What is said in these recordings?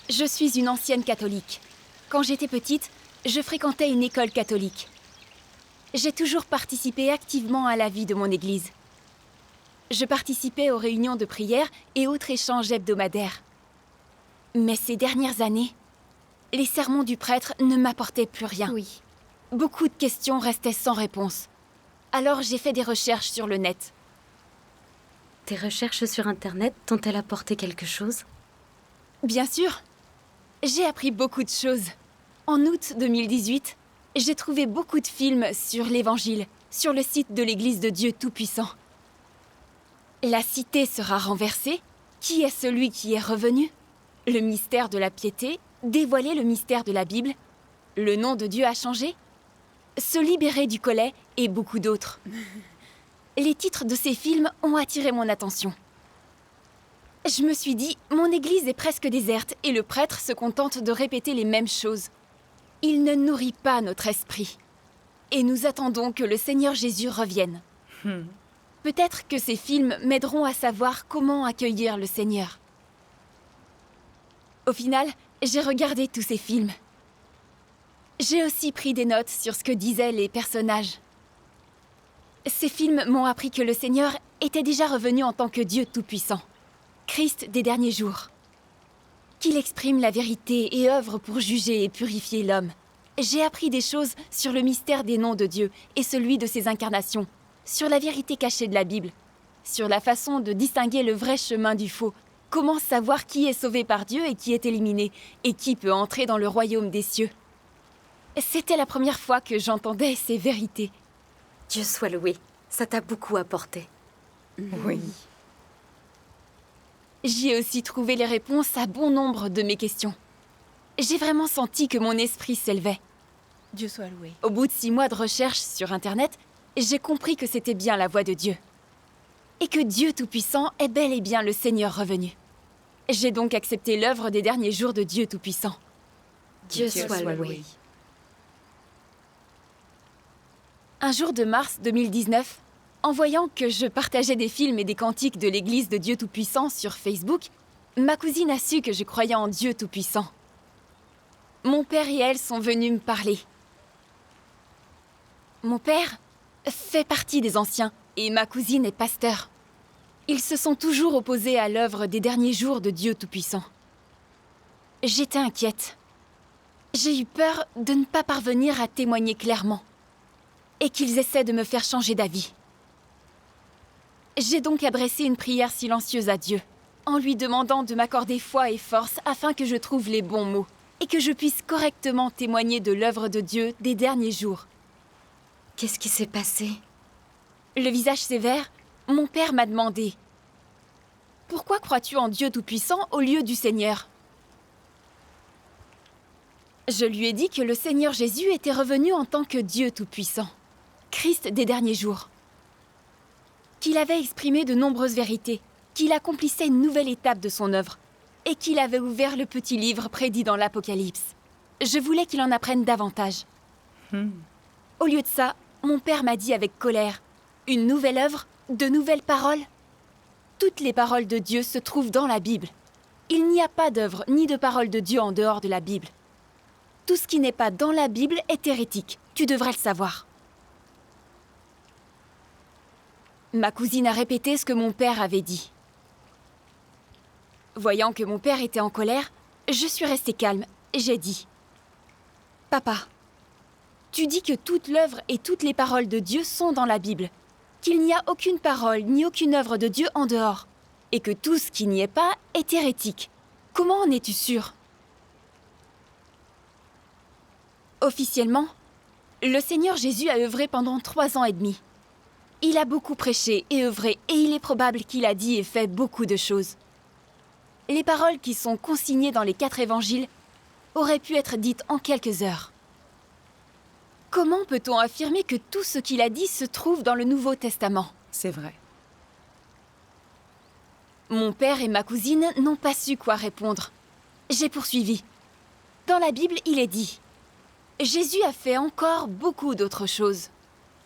Je suis une ancienne catholique. Quand j'étais petite, je fréquentais une école catholique. J'ai toujours participé activement à la vie de mon église. Je participais aux réunions de prière et autres échanges hebdomadaires. Mais ces dernières années, les sermons du prêtre ne m'apportaient plus rien. Oui. Beaucoup de questions restaient sans réponse. Alors j'ai fait des recherches sur le net. Tes recherches sur Internet t'ont-elles apporté quelque chose? Bien sûr, j'ai appris beaucoup de choses. En août 2018, j'ai trouvé beaucoup de films sur l'Évangile, sur le site de l'Église de Dieu Tout-Puissant. La cité sera renversée. Qui est celui qui est revenu? Le mystère de la piété, dévoiler le mystère de la Bible. Le nom de Dieu a changé. Se libérer du collet et beaucoup d'autres. Les titres de ces films ont attiré mon attention. Je me suis dit, mon église est presque déserte et le prêtre se contente de répéter les mêmes choses. Il ne nourrit pas notre esprit. Et nous attendons que le Seigneur Jésus revienne. Peut-être que ces films m'aideront à savoir comment accueillir le Seigneur. Au final, j'ai regardé tous ces films. J'ai aussi pris des notes sur ce que disaient les personnages. Ces films m'ont appris que le Seigneur était déjà revenu en tant que Dieu Tout-Puissant, Christ des derniers jours. Qu'il exprime la vérité et œuvre pour juger et purifier l'homme. J'ai appris des choses sur le mystère des noms de Dieu et celui de ses incarnations, sur la vérité cachée de la Bible, sur la façon de distinguer le vrai chemin du faux, comment savoir qui est sauvé par Dieu et qui est éliminé, et qui peut entrer dans le royaume des cieux. C'était la première fois que j'entendais ces vérités. Dieu soit loué, ça t'a beaucoup apporté. Oui. J'y ai aussi trouvé les réponses à bon nombre de mes questions. J'ai vraiment senti que mon esprit s'élevait. Dieu soit loué. Au bout de 6 mois de recherche sur Internet, j'ai compris que c'était bien la voix de Dieu. Et que Dieu Tout-Puissant est bel et bien le Seigneur revenu. J'ai donc accepté l'œuvre des derniers jours de Dieu Tout-Puissant. Dieu soit loué. Un jour de mars 2019, en voyant que je partageais des films et des cantiques de l'Église de Dieu Tout-Puissant sur Facebook, ma cousine a su que je croyais en Dieu Tout-Puissant. Mon père et elle sont venus me parler. Mon père fait partie des anciens et ma cousine est pasteur. Ils se sont toujours opposés à l'œuvre des derniers jours de Dieu Tout-Puissant. J'étais inquiète. J'ai eu peur de ne pas parvenir à témoigner clairement et qu'ils essaient de me faire changer d'avis. J'ai donc adressé une prière silencieuse à Dieu, en lui demandant de m'accorder foi et force afin que je trouve les bons mots et que je puisse correctement témoigner de l'œuvre de Dieu des derniers jours. Qu'est-ce qui s'est passé? Le visage sévère, mon père m'a demandé « Pourquoi crois-tu en Dieu Tout-Puissant au lieu du Seigneur ?» Je lui ai dit que le Seigneur Jésus était revenu en tant que Dieu Tout-Puissant, Christ des derniers jours. Qu'il avait exprimé de nombreuses vérités, qu'il accomplissait une nouvelle étape de son œuvre, et qu'il avait ouvert le petit livre prédit dans l'Apocalypse. Je voulais qu'il en apprenne davantage. Au lieu de ça, mon père m'a dit avec colère « Une nouvelle œuvre? De nouvelles paroles ?» Toutes les paroles de Dieu se trouvent dans la Bible. Il n'y a pas d'œuvre ni de parole de Dieu en dehors de la Bible. Tout ce qui n'est pas dans la Bible est hérétique. Tu devrais le savoir. Ma cousine a répété ce que mon père avait dit. Voyant que mon père était en colère, je suis restée calme et j'ai dit « Papa, tu dis que toute l'œuvre et toutes les paroles de Dieu sont dans la Bible, qu'il n'y a aucune parole ni aucune œuvre de Dieu en dehors, et que tout ce qui n'y est pas est hérétique. Comment en es-tu sûr ?» Officiellement, le Seigneur Jésus a œuvré pendant 3 ans et demi. Il a beaucoup prêché et œuvré, et il est probable qu'il a dit et fait beaucoup de choses. Les paroles qui sont consignées dans les 4 évangiles auraient pu être dites en quelques heures. Comment peut-on affirmer que tout ce qu'il a dit se trouve dans le Nouveau Testament? C'est vrai. Mon père et ma cousine n'ont pas su quoi répondre. J'ai poursuivi. Dans la Bible, il est dit « Jésus a fait encore beaucoup d'autres choses. »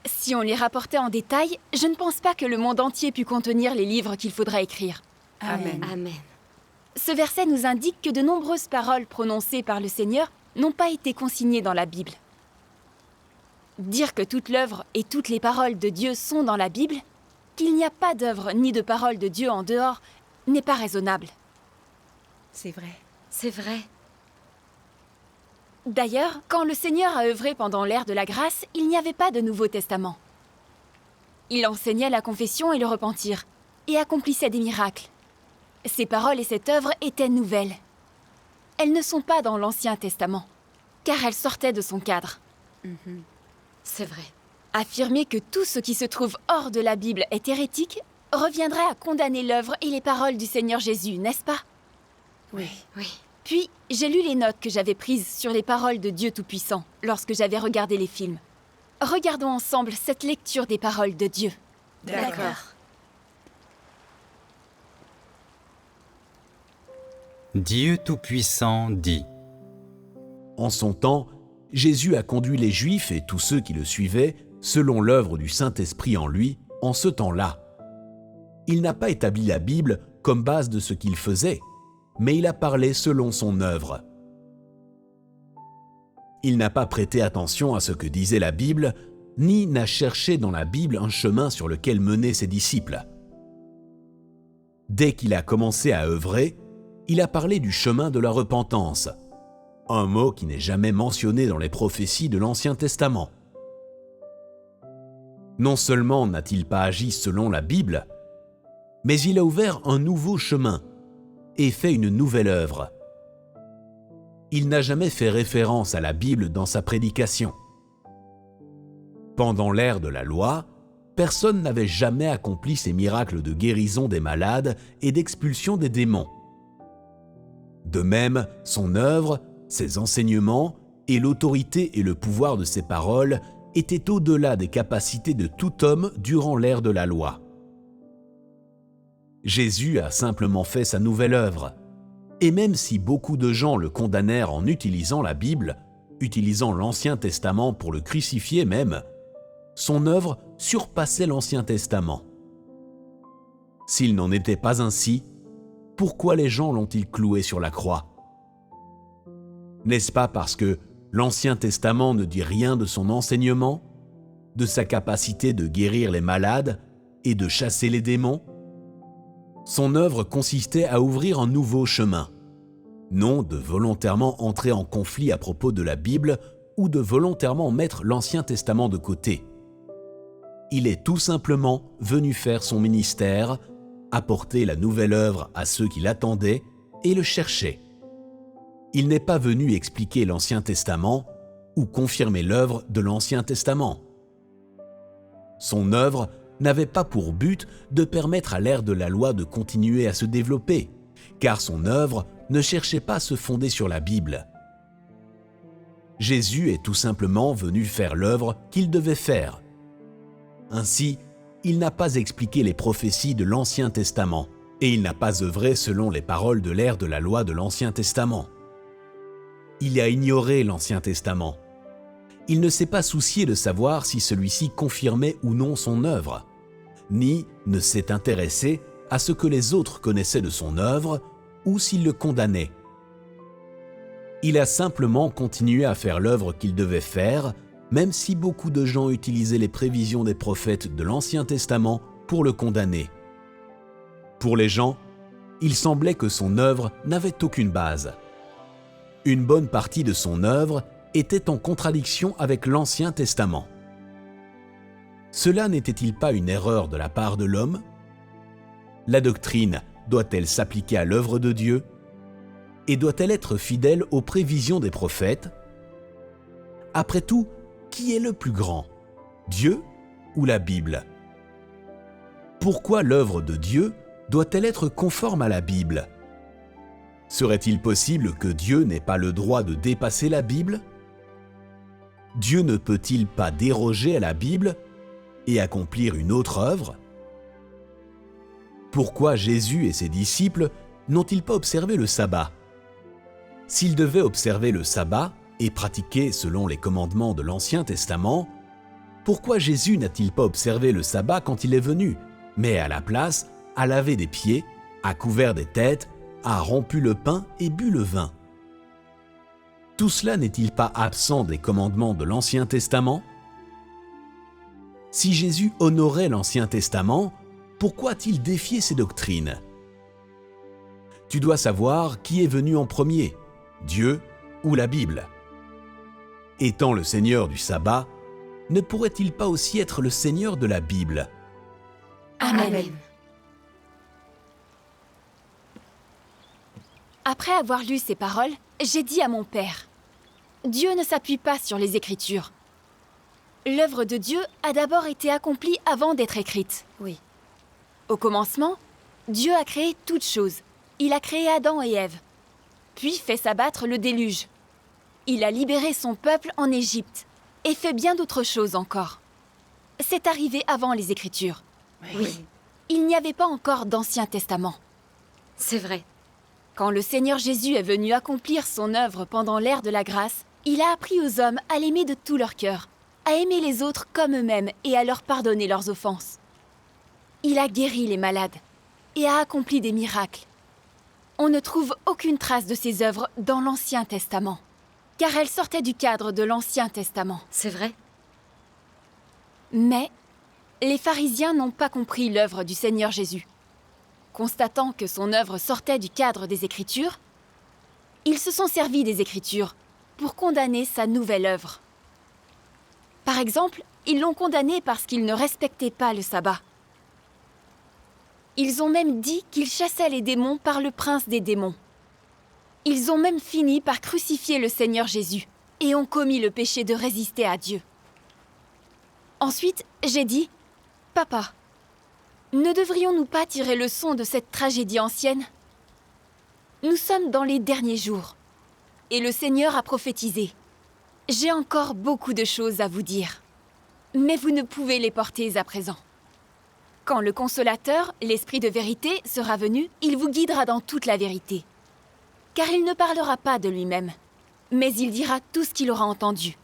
Si on les rapportait en détail, je ne pense pas que le monde entier pût contenir les livres qu'il faudrait écrire. Amen. Amen. Ce verset nous indique que de nombreuses paroles prononcées par le Seigneur n'ont pas été consignées dans la Bible. Dire que toute l'œuvre et toutes les paroles de Dieu sont dans la Bible, qu'il n'y a pas d'œuvre ni de parole de Dieu en dehors, n'est pas raisonnable. C'est vrai. C'est vrai. D'ailleurs, quand le Seigneur a œuvré pendant l'ère de la grâce, il n'y avait pas de Nouveau Testament. Il enseignait la confession et le repentir, et accomplissait des miracles. Ses paroles et cette œuvre étaient nouvelles. Elles ne sont pas dans l'Ancien Testament, car elles sortaient de son cadre. C'est vrai. Affirmer que tout ce qui se trouve hors de la Bible est hérétique reviendrait à condamner l'œuvre et les paroles du Seigneur Jésus, n'est-ce pas? Oui. Oui. Puis, j'ai lu les notes que j'avais prises sur les paroles de Dieu Tout-Puissant lorsque j'avais regardé les films. Regardons ensemble cette lecture des paroles de Dieu. D'accord. Dieu Tout-Puissant dit: En son temps, Jésus a conduit les Juifs et tous ceux qui le suivaient selon l'œuvre du Saint-Esprit en lui, en ce temps-là. Il n'a pas établi la Bible comme base de ce qu'il faisait, mais il a parlé selon son œuvre. Il n'a pas prêté attention à ce que disait la Bible, ni n'a cherché dans la Bible un chemin sur lequel menaient ses disciples. Dès qu'il a commencé à œuvrer, il a parlé du chemin de la repentance, un mot qui n'est jamais mentionné dans les prophéties de l'Ancien Testament. Non seulement n'a-t-il pas agi selon la Bible, mais il a ouvert un nouveau chemin et fait une nouvelle œuvre. Il n'a jamais fait référence à la Bible dans sa prédication. Pendant l'ère de la loi, personne n'avait jamais accompli ces miracles de guérison des malades et d'expulsion des démons. De même, son œuvre, ses enseignements et l'autorité et le pouvoir de ses paroles étaient au-delà des capacités de tout homme durant l'ère de la loi. Jésus a simplement fait sa nouvelle œuvre. Et même si beaucoup de gens le condamnèrent en utilisant la Bible, utilisant l'Ancien Testament pour le crucifier même, son œuvre surpassait l'Ancien Testament. S'il n'en était pas ainsi, pourquoi les gens l'ont-ils cloué sur la croix? N'est-ce pas parce que l'Ancien Testament ne dit rien de son enseignement, de sa capacité de guérir les malades et de chasser les démons? Son œuvre consistait à ouvrir un nouveau chemin, non de volontairement entrer en conflit à propos de la Bible ou de volontairement mettre l'Ancien Testament de côté. Il est tout simplement venu faire son ministère, apporter la nouvelle œuvre à ceux qui l'attendaient et le cherchaient. Il n'est pas venu expliquer l'Ancien Testament ou confirmer l'œuvre de l'Ancien Testament. Son œuvre n'avait pas pour but de permettre à l'ère de la loi de continuer à se développer, car son œuvre ne cherchait pas à se fonder sur la Bible. Jésus est tout simplement venu faire l'œuvre qu'il devait faire. Ainsi, il n'a pas expliqué les prophéties de l'Ancien Testament, et il n'a pas œuvré selon les paroles de l'ère de la loi de l'Ancien Testament. Il a ignoré l'Ancien Testament. Il ne s'est pas soucié de savoir si celui-ci confirmait ou non son œuvre, ni ne s'est intéressé à ce que les autres connaissaient de son œuvre ou s'il le condamnait. Il a simplement continué à faire l'œuvre qu'il devait faire, même si beaucoup de gens utilisaient les prévisions des prophètes de l'Ancien Testament pour le condamner. Pour les gens, il semblait que son œuvre n'avait aucune base. Une bonne partie de son œuvre était en contradiction avec l'Ancien Testament. Cela n'était-il pas une erreur de la part de l'homme? La doctrine doit-elle s'appliquer à l'œuvre de Dieu? Et doit-elle être fidèle aux prévisions des prophètes? Après tout, qui est le plus grand, Dieu ou la Bible? Pourquoi l'œuvre de Dieu doit-elle être conforme à la Bible? Serait-il possible que Dieu n'ait pas le droit de dépasser la Bible? Dieu ne peut-il pas déroger à la Bible et accomplir une autre œuvre? Pourquoi Jésus et ses disciples n'ont-ils pas observé le sabbat? S'ils devaient observer le sabbat et pratiquer selon les commandements de l'Ancien Testament, pourquoi Jésus n'a-t-il pas observé le sabbat quand il est venu, mais à la place, a lavé des pieds, a couvert des têtes a rompu le pain et bu le vin. Tout cela n'est-il pas absent des commandements de l'Ancien Testament? Si Jésus honorait l'Ancien Testament, pourquoi a-t-il défié ces doctrines? Tu dois savoir qui est venu en premier, Dieu ou la Bible. Étant le Seigneur du sabbat, ne pourrait-il pas aussi être le Seigneur de la Bible? Amen. Après avoir lu ces paroles, j'ai dit à mon père, Dieu ne s'appuie pas sur les Écritures. L'œuvre de Dieu a d'abord été accomplie avant d'être écrite. Oui. Au commencement, Dieu a créé toutes choses. Il a créé Adam et Ève, puis fait s'abattre le déluge. Il a libéré son peuple en Égypte et fait bien d'autres choses encore. C'est arrivé avant les Écritures. Oui. Il n'y avait pas encore d'Ancien Testament. C'est vrai. Quand le Seigneur Jésus est venu accomplir son œuvre pendant l'ère de la grâce, il a appris aux hommes à l'aimer de tout leur cœur, à aimer les autres comme eux-mêmes et à leur pardonner leurs offenses. Il a guéri les malades et a accompli des miracles. On ne trouve aucune trace de ses œuvres dans l'Ancien Testament, car elles sortaient du cadre de l'Ancien Testament. C'est vrai. Mais les pharisiens n'ont pas compris l'œuvre du Seigneur Jésus. Constatant que son œuvre sortait du cadre des Écritures, ils se sont servis des Écritures pour condamner sa nouvelle œuvre. Par exemple, ils l'ont condamné parce qu'il ne respectait pas le sabbat. Ils ont même dit qu'il chassait les démons par le prince des démons. Ils ont même fini par crucifier le Seigneur Jésus et ont commis le péché de résister à Dieu. Ensuite, j'ai dit, « Papa, ne devrions-nous pas tirer leçon de cette tragédie ancienne? Nous sommes dans les derniers jours, et le Seigneur a prophétisé. J'ai encore beaucoup de choses à vous dire, mais vous ne pouvez les porter à présent. Quand le Consolateur, l'Esprit de vérité, sera venu, il vous guidera dans toute la vérité. Car il ne parlera pas de lui-même, mais il dira tout ce qu'il aura entendu.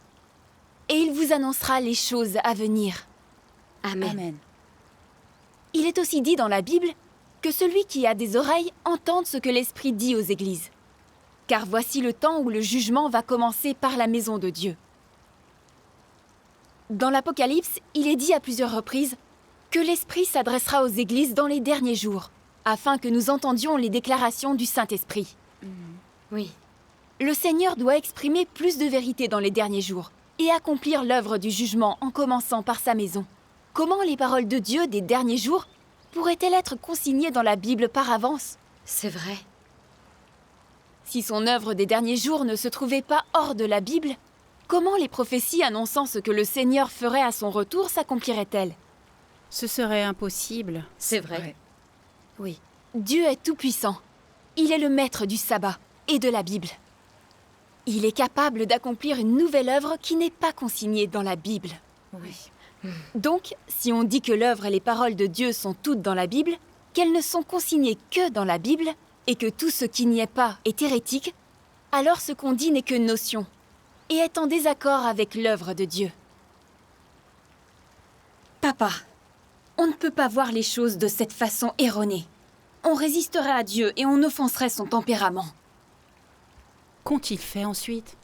Et il vous annoncera les choses à venir. » Amen. Amen. Il est aussi dit dans la Bible que celui qui a des oreilles entende ce que l'Esprit dit aux églises. Car voici le temps où le jugement va commencer par la maison de Dieu. Dans l'Apocalypse, il est dit à plusieurs reprises que l'Esprit s'adressera aux églises dans les derniers jours, afin que nous entendions les déclarations du Saint-Esprit. Oui. Le Seigneur doit exprimer plus de vérité dans les derniers jours et accomplir l'œuvre du jugement en commençant par sa maison. Comment les paroles de Dieu des derniers jours pourraient-elles être consignées dans la Bible par avance? C'est vrai. Si son œuvre des derniers jours ne se trouvait pas hors de la Bible, comment les prophéties annonçant ce que le Seigneur ferait à son retour s'accompliraient-elles? Ce serait impossible. C'est vrai. Oui. Dieu est tout-puissant. Il est le maître du sabbat et de la Bible. Il est capable d'accomplir une nouvelle œuvre qui n'est pas consignée dans la Bible. Oui. Donc, si on dit que l'œuvre et les paroles de Dieu sont toutes dans la Bible, qu'elles ne sont consignées que dans la Bible, et que tout ce qui n'y est pas est hérétique, alors ce qu'on dit n'est que notion, et est en désaccord avec l'œuvre de Dieu. Papa, on ne peut pas voir les choses de cette façon erronée. On résisterait à Dieu et on offenserait son tempérament. Qu'ont-ils fait ensuite?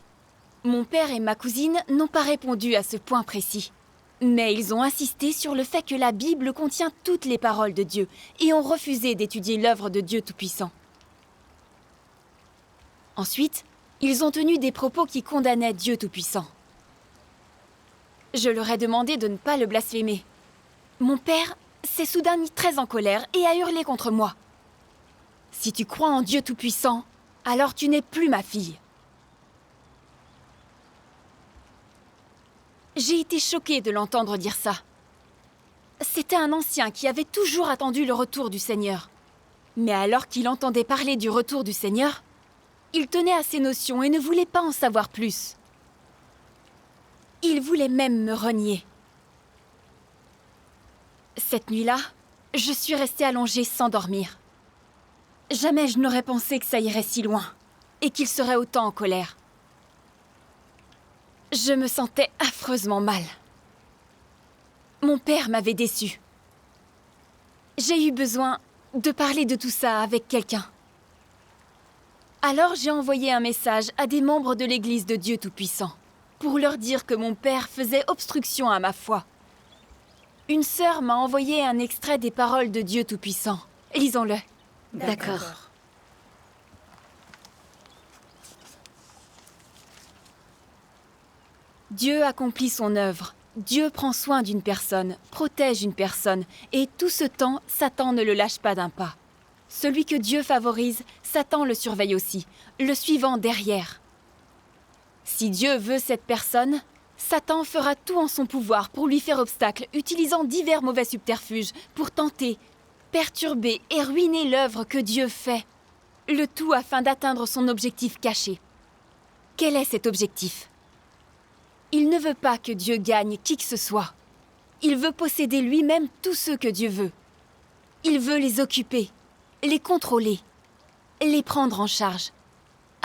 Mon père et ma cousine n'ont pas répondu à ce point précis. Mais ils ont insisté sur le fait que la Bible contient toutes les paroles de Dieu et ont refusé d'étudier l'œuvre de Dieu Tout-Puissant. Ensuite, ils ont tenu des propos qui condamnaient Dieu Tout-Puissant. Je leur ai demandé de ne pas le blasphémer. Mon père s'est soudain mis très en colère et a hurlé contre moi. « Si tu crois en Dieu Tout-Puissant, alors tu n'es plus ma fille. » J'ai été choquée de l'entendre dire ça. C'était un ancien qui avait toujours attendu le retour du Seigneur. Mais alors qu'il entendait parler du retour du Seigneur, il tenait à ses notions et ne voulait pas en savoir plus. Il voulait même me renier. Cette nuit-là, je suis restée allongée sans dormir. Jamais je n'aurais pensé que ça irait si loin et qu'il serait autant en colère. Je me sentais affreusement mal. Mon père m'avait déçue. J'ai eu besoin de parler de tout ça avec quelqu'un. Alors j'ai envoyé un message à des membres de l'Église de Dieu Tout-Puissant pour leur dire que mon père faisait obstruction à ma foi. Une sœur m'a envoyé un extrait des paroles de Dieu Tout-Puissant. Lisons-le. D'accord. Dieu accomplit son œuvre. Dieu prend soin d'une personne, protège une personne, et tout ce temps, Satan ne le lâche pas d'un pas. Celui que Dieu favorise, Satan le surveille aussi, le suivant derrière. Si Dieu veut cette personne, Satan fera tout en son pouvoir pour lui faire obstacle, utilisant divers mauvais subterfuges pour tenter, perturber et ruiner l'œuvre que Dieu fait. Le tout afin d'atteindre son objectif caché. Quel est cet objectif ? Il ne veut pas que Dieu gagne qui que ce soit. Il veut posséder lui-même tous ceux que Dieu veut. Il veut les occuper, les contrôler, les prendre en charge,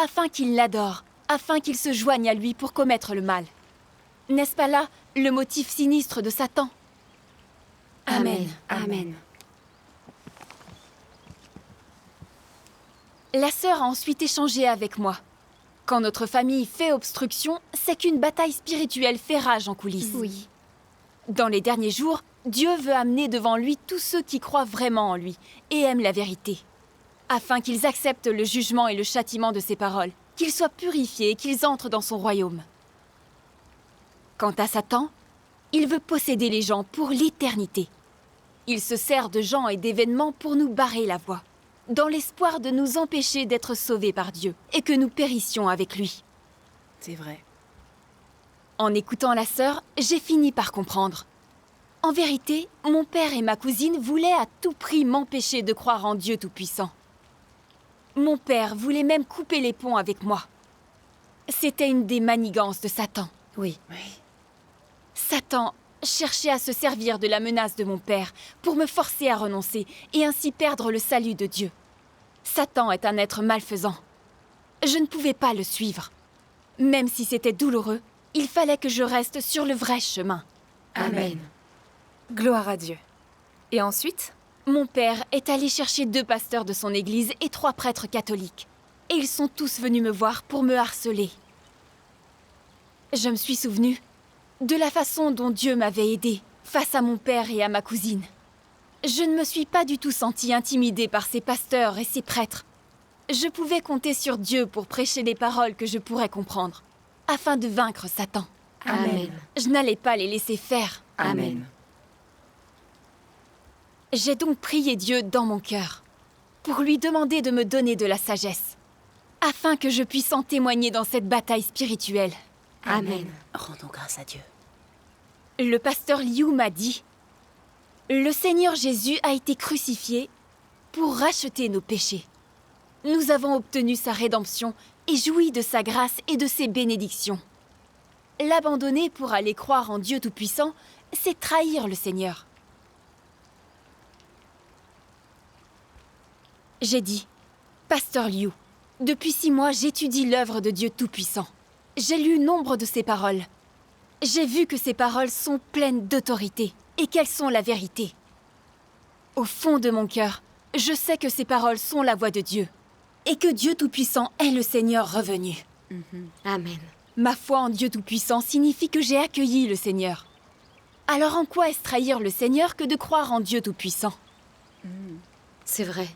afin qu'il l'adore, afin qu'il se joigne à lui pour commettre le mal. N'est-ce pas là le motif sinistre de Satan ? Amen. Amen. La sœur a ensuite échangé avec moi. Quand notre famille fait obstruction, c'est qu'une bataille spirituelle fait rage en coulisses. Oui. Dans les derniers jours, Dieu veut amener devant lui tous ceux qui croient vraiment en lui et aiment la vérité, afin qu'ils acceptent le jugement et le châtiment de ses paroles, qu'ils soient purifiés et qu'ils entrent dans son royaume. Quant à Satan, il veut posséder les gens pour l'éternité. Il se sert de gens et d'événements pour nous barrer la voie, dans l'espoir de nous empêcher d'être sauvés par Dieu et que nous périssions avec lui. C'est vrai. En écoutant la sœur, j'ai fini par comprendre. En vérité, mon père et ma cousine voulaient à tout prix m'empêcher de croire en Dieu Tout-Puissant. Mon père voulait même couper les ponts avec moi. C'était une des manigances de Satan. Oui. Satan cherchait à se servir de la menace de mon père pour me forcer à renoncer et ainsi perdre le salut de Dieu. Satan est un être malfaisant. Je ne pouvais pas le suivre. Même si c'était douloureux, il fallait que je reste sur le vrai chemin. Amen. Gloire à Dieu. Et ensuite ? Mon père est allé chercher 2 pasteurs de son église et 3 prêtres catholiques. Et ils sont tous venus me voir pour me harceler. Je me suis souvenue de la façon dont Dieu m'avait aidée face à mon père et à ma cousine. Je ne me suis pas du tout sentie intimidée par ces pasteurs et ces prêtres. Je pouvais compter sur Dieu pour prêcher des paroles que je pourrais comprendre, afin de vaincre Satan. Amen. Je n'allais pas les laisser faire. Amen. J'ai donc prié Dieu dans mon cœur, pour lui demander de me donner de la sagesse, afin que je puisse en témoigner dans cette bataille spirituelle. Amen. Rendons grâce à Dieu. Le pasteur Liu m'a dit « Le Seigneur Jésus a été crucifié pour racheter nos péchés. Nous avons obtenu sa rédemption et joui de sa grâce et de ses bénédictions. L'abandonner pour aller croire en Dieu Tout-Puissant, c'est trahir le Seigneur. » J'ai dit « Pasteur Liu, depuis 6 mois, j'étudie l'œuvre de Dieu Tout-Puissant. J'ai lu nombre de ses paroles. J'ai vu que ces paroles sont pleines d'autorité et qu'elles sont la vérité. Au fond de mon cœur, je sais que ces paroles sont la voix de Dieu et que Dieu Tout-Puissant est le Seigneur revenu. Amen. Ma foi en Dieu Tout-Puissant signifie que j'ai accueilli le Seigneur. Alors en quoi est-ce trahir le Seigneur que de croire en Dieu Tout-Puissant ? C'est vrai.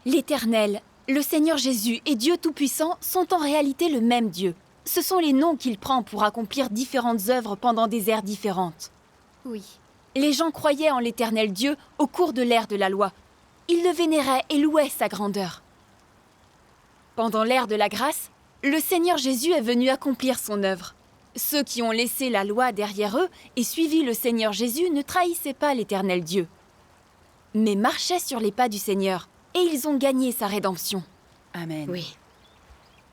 L'Éternel, le Seigneur Jésus et Dieu Tout-Puissant sont en réalité le même Dieu. Ce sont les noms qu'il prend pour accomplir différentes œuvres pendant des ères différentes. Oui. Les gens croyaient en l'Éternel Dieu au cours de l'ère de la loi. Ils le vénéraient et louaient sa grandeur. Pendant l'ère de la grâce, le Seigneur Jésus est venu accomplir son œuvre. Ceux qui ont laissé la loi derrière eux et suivi le Seigneur Jésus ne trahissaient pas l'Éternel Dieu, mais marchaient sur les pas du Seigneur, et ils ont gagné sa rédemption. Amen. Oui.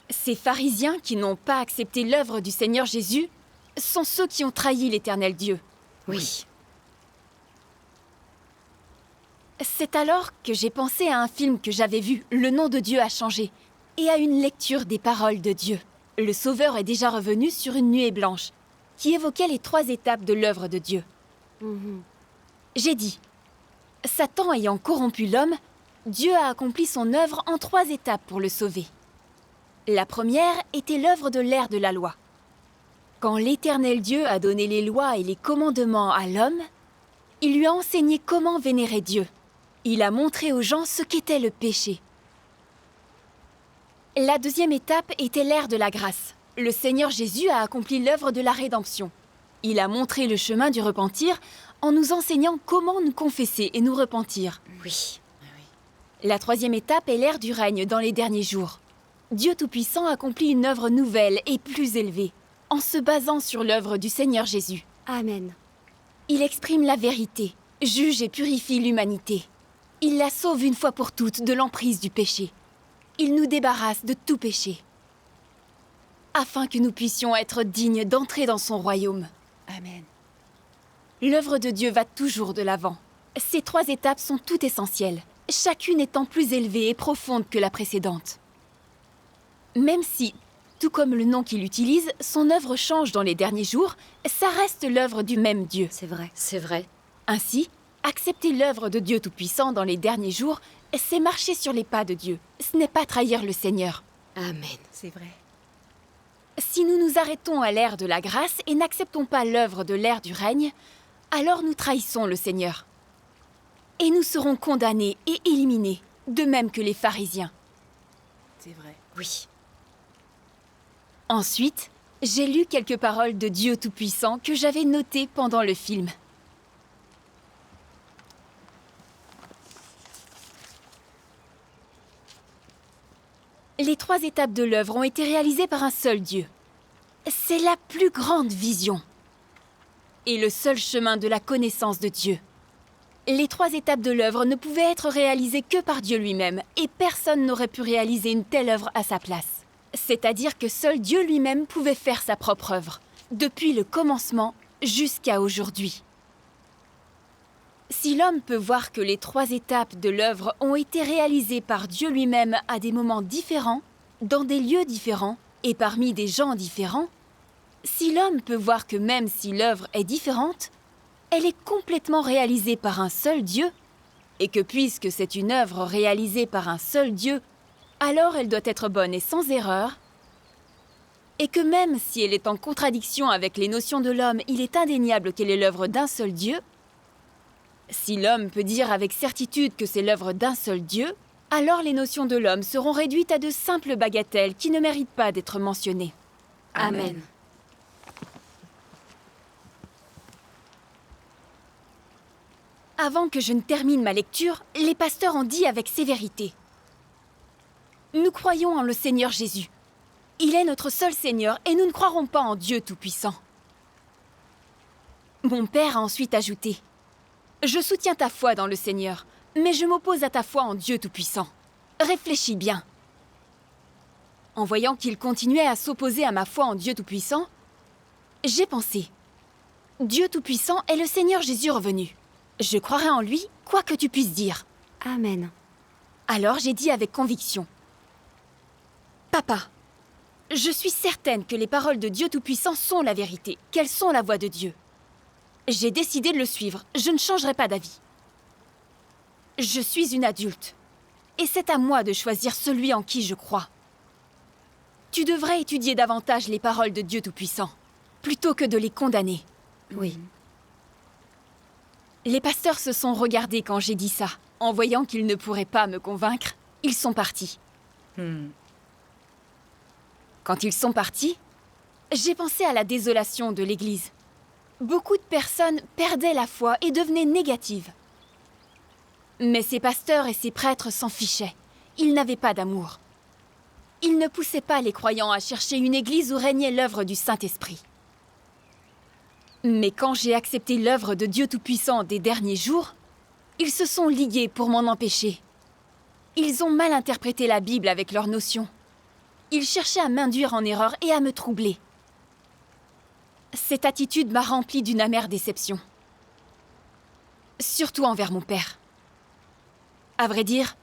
Ces pharisiens qui n'ont pas accepté l'œuvre du Seigneur Jésus sont ceux qui ont trahi l'Éternel Dieu. Oui. C'est alors que j'ai pensé à un film que j'avais vu, Le nom de Dieu a changé, et à une lecture des paroles de Dieu. Le Sauveur est déjà revenu sur une nuée blanche, qui évoquait les 3 étapes de l'œuvre de Dieu. J'ai dit, Satan ayant corrompu l'homme, Dieu a accompli son œuvre en 3 étapes pour le sauver. La première était l'œuvre de l'ère de la loi. Quand l'Éternel Dieu a donné les lois et les commandements à l'homme, il lui a enseigné comment vénérer Dieu. Il a montré aux gens ce qu'était le péché. La deuxième étape était l'ère de la grâce. Le Seigneur Jésus a accompli l'œuvre de la rédemption. Il a montré le chemin du repentir en nous enseignant comment nous confesser et nous repentir. Oui. La troisième étape est l'ère du règne dans les derniers jours. Dieu Tout-Puissant accomplit une œuvre nouvelle et plus élevée, en se basant sur l'œuvre du Seigneur Jésus. Amen. Il exprime la vérité, juge et purifie l'humanité. Il la sauve une fois pour toutes de l'emprise du péché. Il nous débarrasse de tout péché, afin que nous puissions être dignes d'entrer dans son royaume. Amen. L'œuvre de Dieu va toujours de l'avant. Ces trois étapes sont toutes essentielles, chacune étant plus élevée et profonde que la précédente. Même si, tout comme le nom qu'il utilise, son œuvre change dans les derniers jours, ça reste l'œuvre du même Dieu. C'est vrai. C'est vrai. Ainsi, accepter l'œuvre de Dieu Tout-Puissant dans les derniers jours, c'est marcher sur les pas de Dieu. Ce n'est pas trahir le Seigneur. Amen. C'est vrai. Si nous nous arrêtons à l'ère de la grâce et n'acceptons pas l'œuvre de l'ère du règne, alors nous trahissons le Seigneur. Et nous serons condamnés et éliminés, de même que les pharisiens. C'est vrai. Oui. Ensuite, j'ai lu quelques paroles de Dieu Tout-Puissant que j'avais notées pendant le film. Les trois étapes de l'œuvre ont été réalisées par un seul Dieu. C'est la plus grande vision et le seul chemin de la connaissance de Dieu. Les trois étapes de l'œuvre ne pouvaient être réalisées que par Dieu lui-même, et personne n'aurait pu réaliser une telle œuvre à sa place. C'est-à-dire que seul Dieu lui-même pouvait faire sa propre œuvre, depuis le commencement jusqu'à aujourd'hui. Si l'homme peut voir que les trois étapes de l'œuvre ont été réalisées par Dieu lui-même à des moments différents, dans des lieux différents et parmi des gens différents, si l'homme peut voir que même si l'œuvre est différente, elle est complètement réalisée par un seul Dieu, et que puisque c'est une œuvre réalisée par un seul Dieu, alors elle doit être bonne et sans erreur, et que même si elle est en contradiction avec les notions de l'homme, il est indéniable qu'elle est l'œuvre d'un seul Dieu, si l'homme peut dire avec certitude que c'est l'œuvre d'un seul Dieu, alors les notions de l'homme seront réduites à de simples bagatelles qui ne méritent pas d'être mentionnées. Amen. Avant que je ne termine ma lecture, les pasteurs ont dit avec sévérité: nous croyons en le Seigneur Jésus. Il est notre seul Seigneur et nous ne croirons pas en Dieu Tout-Puissant. Mon père a ensuite ajouté: je soutiens ta foi dans le Seigneur, mais je m'oppose à ta foi en Dieu Tout-Puissant. Réfléchis bien. En voyant qu'il continuait à s'opposer à ma foi en Dieu Tout-Puissant, j'ai pensé: Dieu Tout-Puissant est le Seigneur Jésus revenu. Je croirai en lui, quoi que tu puisses dire. Amen. Alors j'ai dit avec conviction: Papa, je suis certaine que les paroles de Dieu Tout-Puissant sont la vérité, qu'elles sont la voix de Dieu. J'ai décidé de le suivre, je ne changerai pas d'avis. Je suis une adulte, et c'est à moi de choisir celui en qui je crois. Tu devrais étudier davantage les paroles de Dieu Tout-Puissant, plutôt que de les condamner. Oui. Les pasteurs se sont regardés quand j'ai dit ça. En voyant qu'ils ne pourraient pas me convaincre, ils sont partis. Quand ils sont partis, j'ai pensé à la désolation de l'Église. Beaucoup de personnes perdaient la foi et devenaient négatives. Mais ces pasteurs et ces prêtres s'en fichaient. Ils n'avaient pas d'amour. Ils ne poussaient pas les croyants à chercher une église où régnait l'œuvre du Saint-Esprit. Mais quand j'ai accepté l'œuvre de Dieu Tout-Puissant des derniers jours, ils se sont ligués pour m'en empêcher. Ils ont mal interprété la Bible avec leurs notions. Ils cherchaient à m'induire en erreur et à me troubler. Cette attitude m'a remplie d'une amère déception. Surtout envers mon père. À vrai dire,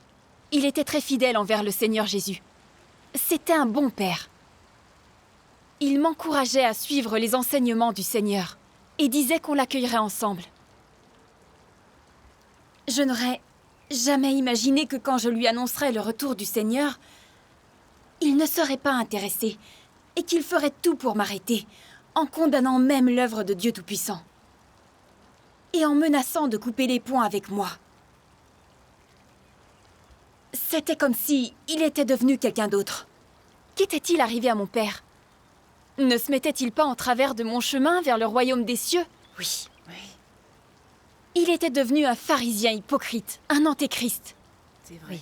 il était très fidèle envers le Seigneur Jésus. C'était un bon père. Il m'encourageait à suivre les enseignements du Seigneur et disait qu'on l'accueillerait ensemble. Je n'aurais jamais imaginé que quand je lui annoncerais le retour du Seigneur, il ne serait pas intéressé et qu'il ferait tout pour m'arrêter, en condamnant même l'œuvre de Dieu Tout-Puissant et en menaçant de couper les ponts avec moi. C'était comme si il était devenu quelqu'un d'autre. Qu'était-il arrivé à mon père? Ne se mettait-il pas en travers de mon chemin vers le royaume des cieux? Oui. Il était devenu un pharisien hypocrite, un antéchrist. C'est vrai.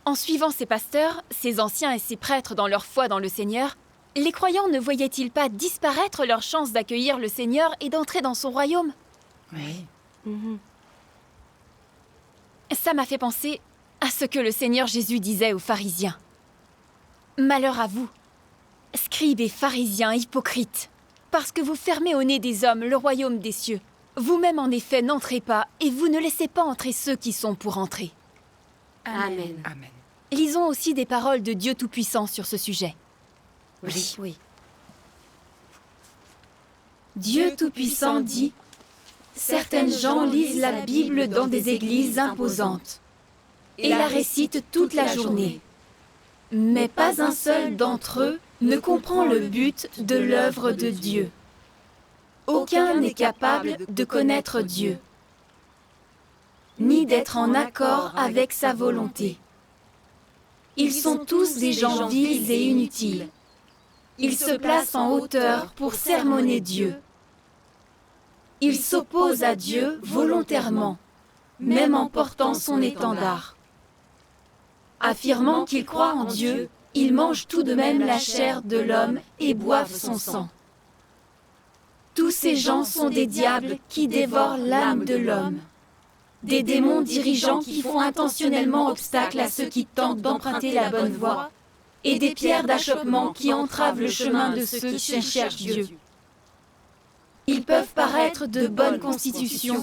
En suivant ses pasteurs, ses anciens et ses prêtres dans leur foi dans le Seigneur, les croyants ne voyaient-ils pas disparaître leur chance d'accueillir le Seigneur et d'entrer dans son royaume? Oui. Mhm. Ça m'a fait penser à ce que le Seigneur Jésus disait aux pharisiens. Malheur à vous, scribes et pharisiens hypocrites, parce que vous fermez au nez des hommes le royaume des cieux. Vous-même, en effet, n'entrez pas, et vous ne laissez pas entrer ceux qui sont pour entrer. Amen. Amen. Lisons aussi des paroles de Dieu Tout-Puissant sur ce sujet. Oui. Oui. Dieu Tout-Puissant dit « Certaines gens lisent la Bible dans des églises imposantes et la récitent toute la journée. Mais pas un seul d'entre eux ne comprend le but de l'œuvre de Dieu. Aucun n'est capable de connaître Dieu, ni d'être en accord avec sa volonté. Ils sont tous des gens vils et inutiles. Ils se placent en hauteur pour sermonner Dieu. Ils s'opposent à Dieu volontairement, même en portant son étendard. Affirmant qu'ils croient en Dieu, ils mangent tout de même la chair de l'homme et boivent son sang. Tous ces gens sont des diables qui dévorent l'âme de l'homme, des démons dirigeants qui font intentionnellement obstacle à ceux qui tentent d'emprunter la bonne voie, et des pierres d'achoppement qui entravent le chemin de ceux qui cherchent Dieu. Ils peuvent paraître de bonne constitution,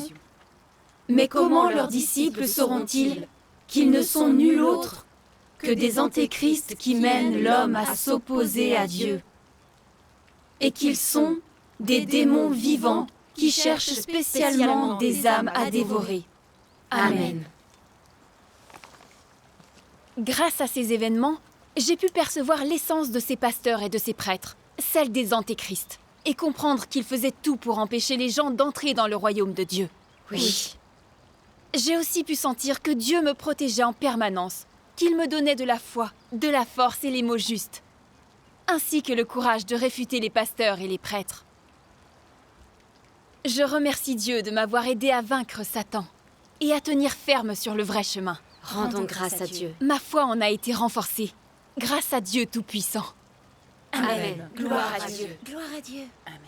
mais comment leurs disciples sauront-ils qu'ils ne sont nul autre que des antéchrists qui mènent l'homme à s'opposer à Dieu, et qu'ils sont des démons vivants qui cherchent spécialement des âmes à dévorer. Amen. Grâce à ces événements, j'ai pu percevoir l'essence de ces pasteurs et de ces prêtres, celle des antéchrists, et comprendre qu'ils faisaient tout pour empêcher les gens d'entrer dans le royaume de Dieu. Oui. J'ai aussi pu sentir que Dieu me protégeait en permanence, qu'il me donnait de la foi, de la force et les mots justes, ainsi que le courage de réfuter les pasteurs et les prêtres. Je remercie Dieu de m'avoir aidé à vaincre Satan et à tenir ferme sur le vrai chemin. Rendons grâce à Dieu. Ma foi en a été renforcée, grâce à Dieu Tout-Puissant. Amen. Gloire à Dieu. Gloire à Dieu. Amen.